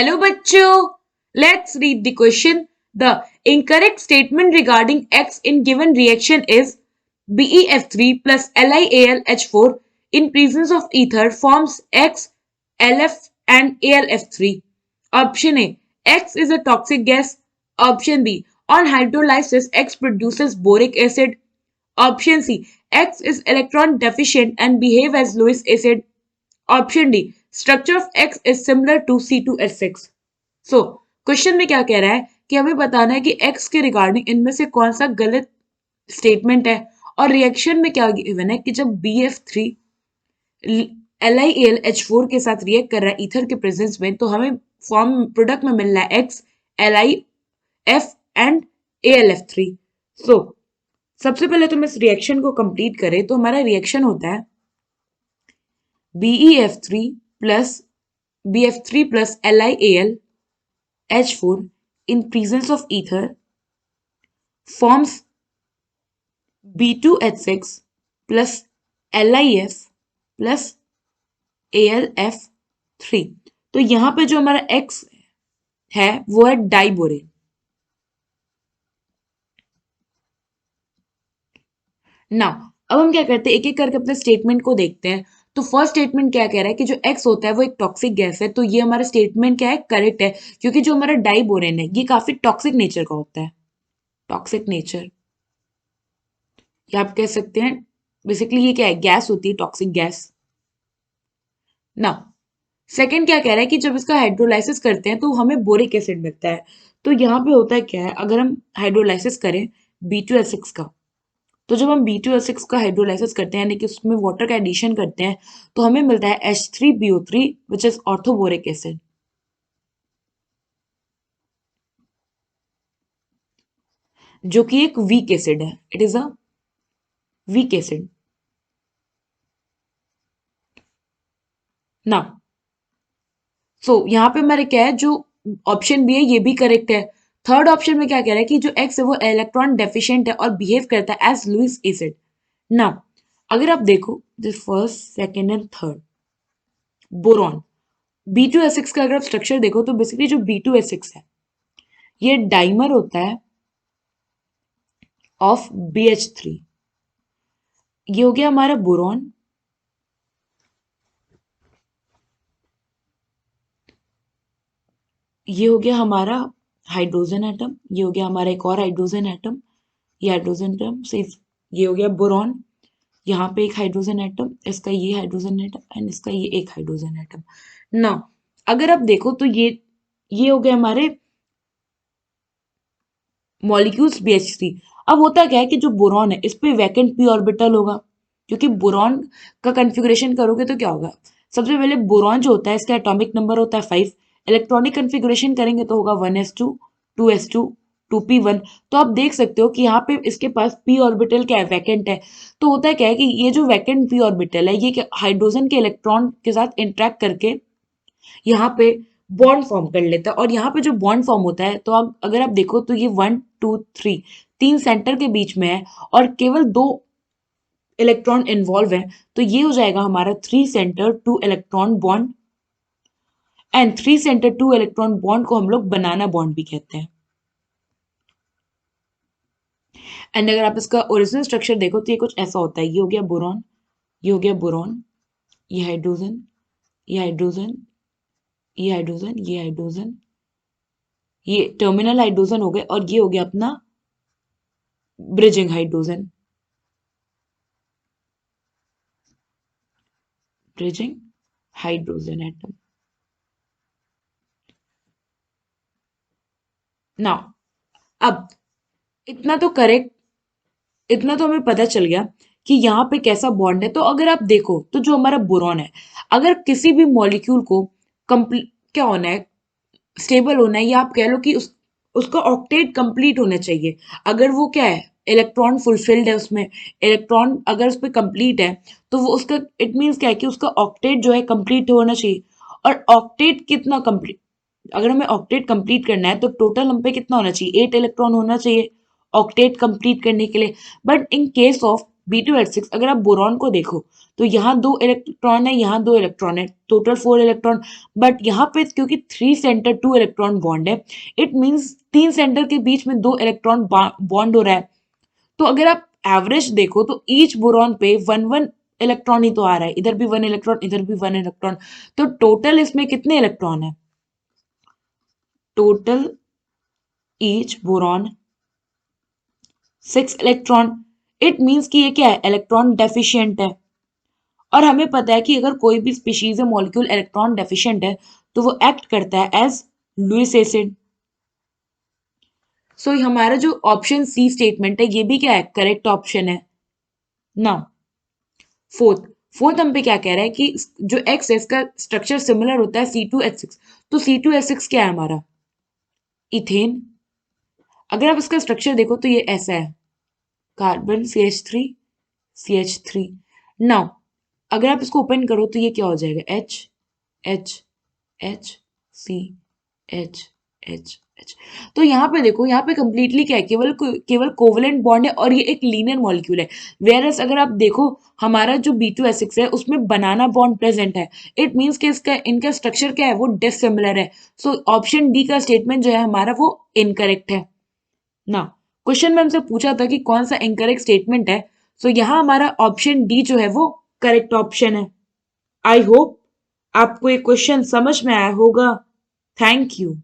Hello bachcho. Let's read the question. The incorrect statement regarding X in given reaction is BeF3 plus LiAlH4 in presence of ether forms X, LF and AlF3. Option A. X is a toxic gas. Option B. On hydrolysis, X produces boric acid. Option C. X is electron deficient and behave as Lewis acid. Option D structure of X is similar to C2H6। So question में क्या कह रहा है कि हमें बताना है कि एक्स के रिगार्डिंग इनमें से कौन सा गलत स्टेटमेंट है और रिएक्शन में क्या गिवन है कि जब BF3 LiAlH4 के साथ रिएक्ट कर रहा है ईथर के प्रेजेंस में तो हमें फॉर्म प्रोडक्ट में मिल रहा है X, LiF एंड AlF3। सो सबसे पहले तो हम इस रिएक्शन को कंप्लीट करें तो हमारा रिएक्शन होता है BeF3 plus BF3 plus LiAlH4 in presence of ether forms B2H6 plus LiF plus AlF3। तो यहां पे जो हमारा X है वो है डाइबोरेन। नाउ अब हम क्या करते हैं एक एक करके अपने स्टेटमेंट को देखते हैं। तो फर्स्ट स्टेटमेंट क्या कह रहा है कि जो एक्स होता है वो एक टॉक्सिक गैस है। तो ये हमारा स्टेटमेंट क्या है, करेक्ट है, क्योंकि जो हमारा डाइबोरेन है ये काफी टॉक्सिक नेचर का होता है। टॉक्सिक नेचर या आप कह सकते हैं बेसिकली ये क्या है, गैस होती है, टॉक्सिक गैस। ना सेकंड क्या कह रहा है कि जब इसका हाइड्रोलाइसिस करते हैं तो हमें बोरिक एसिड मिलता है। तो यहाँ पे होता है क्या है, अगर हम हाइड्रोलाइसिस करें B2H6 का, तो जब हम B2H6 का हाइड्रोलाइसिस करते हैं यानी कि उसमें वाटर का एडिशन करते हैं तो हमें मिलता है H3BO3 which is orthoboric acid. जो कि एक वीक एसिड है, it is a weak acid. ना सो यहाँ पे हमारे क्या है, जो ऑप्शन बी है ये भी करेक्ट है। थर्ड ऑप्शन में क्या कह रहा है कि जो एक्स है वो इलेक्ट्रॉन डेफिशिएंट है और बिहेव करता है एज लुईस एसिड। ना अगर आप देखो the first second and third boron B2H6 का अगर आप स्ट्रक्चर देखो तो बेसिकली जो B2H6 है ये डाइमर होता है ऑफ BH3। ये हो गया हमारा बोरॉन, ये हो गया हमारा हाइड्रोजन एटम, ये हो गया हमारा एक और हाइड्रोजन एटम, ये हाइड्रोजन एटम सिर्फ, ये हो गया बोरॉन, यहाँ पे एक हाइड्रोजन एटम, इसका ये हाइड्रोजन एटम एंड इसका ये एक हाइड्रोजन एटम। ना अगर आप देखो तो ये हो गए हमारे मॉलिक्यूल्स BH3। अब होता क्या है कि जो बोरॉन है इस पे वैकेंट p ऑर्बिटल होगा, क्योंकि बोरॉन का कन्फिग्रेशन करोगे तो क्या होगा, सबसे पहले बोरॉन जो होता है इसका एटॉमिक नंबर होता है 5, इलेक्ट्रॉनिक कन्फिग्रेशन करेंगे तो होगा 1s2 2s2 2p1। तो आप देख सकते हो कि यहाँ पे इसके पास p ऑर्बिटल क्या है, वैकेंट है। तो होता है क्या है कि ये जो वैकेंट p ऑर्बिटल है ये हाइड्रोजन के इलेक्ट्रॉन के साथ इंटरेक्ट करके यहाँ पे बॉन्ड फॉर्म कर लेता है। और यहाँ पे जो बॉन्ड फॉर्म होता है तो अब अगर आप देखो तो ये 1 2 3 तीन सेंटर के बीच में है और केवल 2 इलेक्ट्रॉन इन्वॉल्व है। तो ये हो जाएगा हमारा 3 centre 2 electron bond. And 3 centre 2 electron bond को हम लोग बनाना बॉन्ड भी कहते हैं। एंड अगर आप इसका ओरिजिनल स्ट्रक्चर देखो तो ये कुछ ऐसा होता है, ये हो गया बोरॉन, ये हो गया बोरॉन, ये हाइड्रोजन, ये हाइड्रोजन, ये हाइड्रोजन, ये हाइड्रोजन, ये टर्मिनल हाइड्रोजन हो गए और ये हो गया अपना bridging hydrogen, bridging hydrogen atom. Now अब इतना तो करेक्ट, इतना तो हमें पता चल गया कि यहाँ पे कैसा बॉन्ड है। तो अगर आप देखो तो जो हमारा बोरॉन है, अगर किसी भी मॉलिक्यूल को कंप्लीट क्या होना है, स्टेबल होना है, या आप कह लो कि उसका ऑक्टेट कंप्लीट होना चाहिए। अगर वो क्या है, इलेक्ट्रॉन फुलफिल्ड है उसमें, इलेक्ट्रॉन अगर उस पर कंप्लीट है तो वो उसका इट मीन्स क्या है कि उसका ऑक्टेट जो है कंप्लीट होना चाहिए। और ऑक्टेट कितना कंप्लीट, अगर हमें ऑक्टेट कंप्लीट करना है तो टोटल हम पे कितना होना चाहिए, 8 इलेक्ट्रॉन होना चाहिए ऑक्टेट कंप्लीट करने के लिए। But in case of B2H6 अगर आप बोरॉन को देखो तो यहाँ 2 इलेक्ट्रॉन है, यहाँ 2 इलेक्ट्रॉन है, टोटल 4 इलेक्ट्रॉन। बट यहाँ पे क्योंकि 3 सेंटर 2 इलेक्ट्रॉन बॉन्ड है, इट मीन्स 3 सेंटर के बीच में 2 इलेक्ट्रॉन बॉन्ड हो रहा है। तो अगर आप एवरेज देखो तो ईच बोरॉन पे 1 इलेक्ट्रॉन ही तो आ रहा है, इधर भी 1 इलेक्ट्रॉन, इधर भी 1 इलेक्ट्रॉन। तो टोटल इसमें कितने इलेक्ट्रॉन है? Total each boron 6 electron. It means कि ये क्या है? इलेक्ट्रॉन डेफिशिएंट है। और हमें पता है कि अगर कोई भी स्पीशीज या मॉलिक्यूल इलेक्ट्रॉन डेफिशिएंट है तो वो एक्ट करता है एज लुईस एसिड। सो हमारा जो ऑप्शन सी स्टेटमेंट है ये भी क्या है? करेक्ट ऑप्शन है ना। फोर्थ हम पे क्या कह रहा है कि जो एक्स है इसका स्ट्रक्चर सिमिलर होता है C2H6। तो C2H6 क्या है हमारा? इथेन। अगर आप इसका स्ट्रक्चर देखो तो ये ऐसा है, कार्बन CH3 CH3। नाउ अगर आप इसको ओपन करो तो ये क्या हो जाएगा? H H H C H H H। तो यहाँ पे देखो, यहाँ पे कंप्लीटली क्या है? केवल कोवलेंट बॉन्ड है और ये एक लीनियर मॉलिक्यूल है। वेयरएस अगर आप देखो हमारा जो B2H6 है उसमें बनाना बॉन्ड प्रेजेंट है। इट मीन्स कि इसका इनका स्ट्रक्चर क्या है? वो डिसिमिलर है। सो ऑप्शन डी का स्टेटमेंट जो है हमारा वो इनकरेक्ट है ना। क्वेश्चन में हमसे पूछा था कि कौन सा इनकरेक्ट स्टेटमेंट है, सो यहाँ हमारा ऑप्शन डी जो है वो करेक्ट ऑप्शन है। आई होप आपको ये क्वेश्चन समझ में आया होगा। Thank you.